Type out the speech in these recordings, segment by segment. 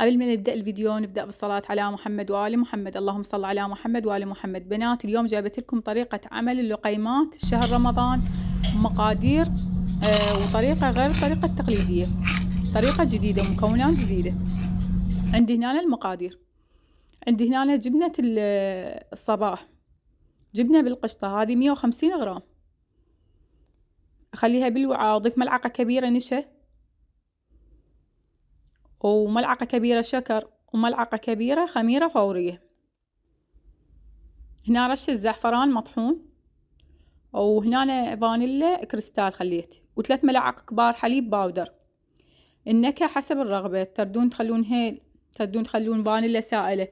قبل ما نبدأ الفيديو نبدأ بالصلاة على محمد وآل محمد. اللهم صل على محمد وآل محمد. بنات اليوم جابت لكم طريقة عمل اللقيمات شهر رمضان، مقادير وطريقة غير الطريقة التقليدية، طريقة جديدة ومكونات جديدة. عندي هنا المقادير. عندي هنا جبنة الصباح، جبنة بالقشطة، هذه 150 غرام. أخليها بالوعاء، أضيف ملعقة كبيرة نشا، وملعقة كبيرة شكر، وملعقة كبيرة خميرة فورية. هنا رشة زعفران مطحون، وهنا فانيلا كريستال خليت، و3 ملاعق كبار حليب باودر. النكهة حسب الرغبة، تردون تخلون هيل، تردون تخلون فانيلا سائلة.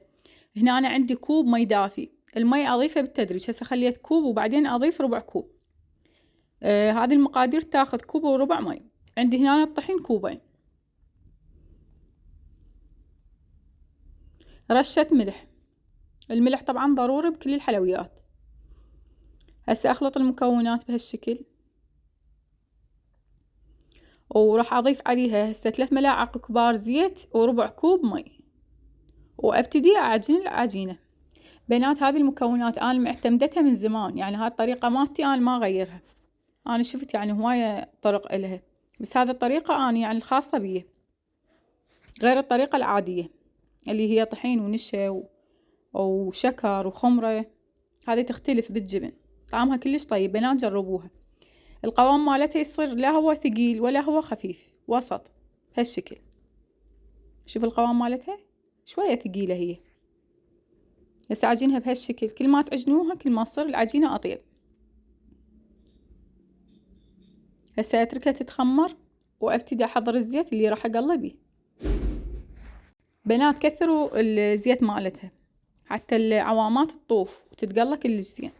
هنا أنا عندي كوب مي دافي، المي أضيفه بالتدريج. هسه خليت كوب وبعدين أضيف ربع كوب. هذه المقادير تاخذ كوب وربع مي. عندي هنا الطحين كوبين، رشة ملح. الملح طبعا ضروري بكل الحلويات. هسه أخلط المكونات بهالشكل، وراح أضيف عليها هسه 3 ملاعق كبار زيت وربع كوب مي، وأبتدي أعجن العجينة. بنات هذه المكونات أنا معتمدتها من زمان، يعني هاي الطريقة مالتي أنا ما أغيرها. أنا شفت يعني هواية طرق إلها، بس هذه الطريقة أنا يعني الخاصة بي، غير الطريقة العادية اللي هي طحين ونشا وشكر وخمرة. هذه تختلف بالجبن، طعمها كلش طيب. بنات جربوها. القوام مالتها يصير لا هو ثقيل ولا هو خفيف، وسط هالشكل. شوف القوام مالتها شوية ثقيلة هي. هسه عجينها بهالشكل، كل ما تعجنوها كل ما تصير العجينة أطيب. هسه أتركها تتخمر وأبتدي أحضر الزيت اللي راح أقلي بيه. بنات كثروا الزيت مالتها حتى العوامات تطوف وتتقلى كلش زين.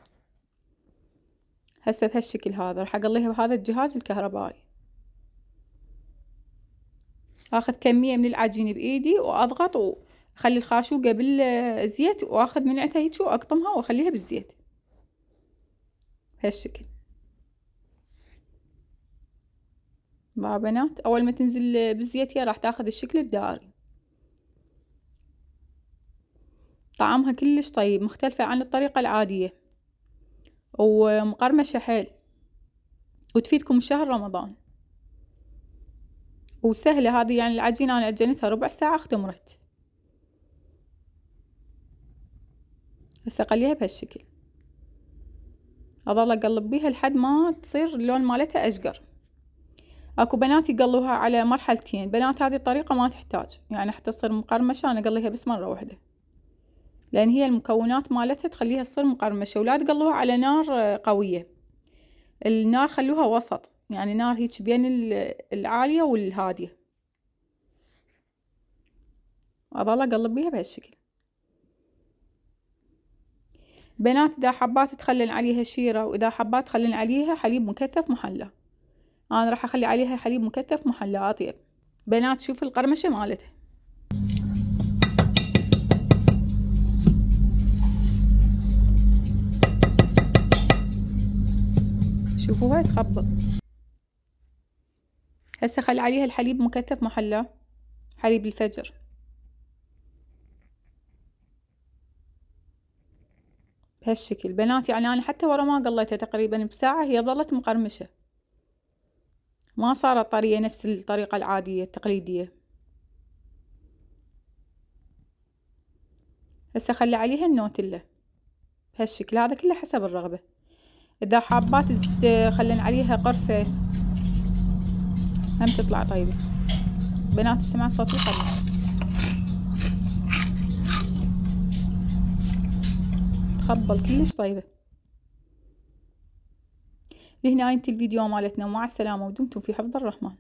هسه بهالشكل هذا راح أقليها بهذا الجهاز الكهربائي. اخذ كمية من العجين بايدي واضغط واخلي الخاشوقة بالزيت، واخذ من عندها هيك واقطمها واخليها بالزيت بهالشكل. مع بنات اول ما تنزل بالزيت هي راح تاخذ الشكل الدائري. طعمها كلش طيب، مختلفة عن الطريقة العادية ومقرمشة حيل، وتفيدكم شهر رمضان، وسهلة. هذه يعني العجينة انا عجنتها ربع ساعة اختمرت. هسه اقليها بهالشكل، اظل اقلب بيها لحد ما تصير اللون مالتها اشقر. اكو بنات يقلوها على مرحلتين. بنات هذه الطريقة ما تحتاج، يعني حتى تصير مقرمشة انا اقليها بس مرة واحدة، لان هي المكونات مالتها تخليها تصير مقرمشة. ولا تقلوها على نار قوية، النار خلوها وسط، يعني نار هيك بين العالية والهادية. اظل اقلب بيها بهالشكل. بنات اذا حبات تخلين عليها شيرة، واذا حبات تخلين عليها حليب مكثف محلى. انا راح اخلي عليها حليب مكثف محلى اطيب. بنات شوف القرمشة مالتها، شوفوها تخبط. هسه خلي عليها الحليب مكثف محلى، حليب الفجر. بهالشكل بنات، يعني انا حتى ورا ما قليتها تقريبا بساعة هي ظلت مقرمشة، ما صارت طرية نفس الطريقة العادية التقليدية. هسه خلي عليها النوتيلا بهالشكل. هذا كله حسب الرغبة. اذا حابات تخلين عليها قرفة هم تطلع طيبة. بنات سمع صوت القرمشة، تخبل كلش طيبة. لهنا انتهى الفيديو مالتنا، ومع السلامة، ودمتم في حفظ الرحمن.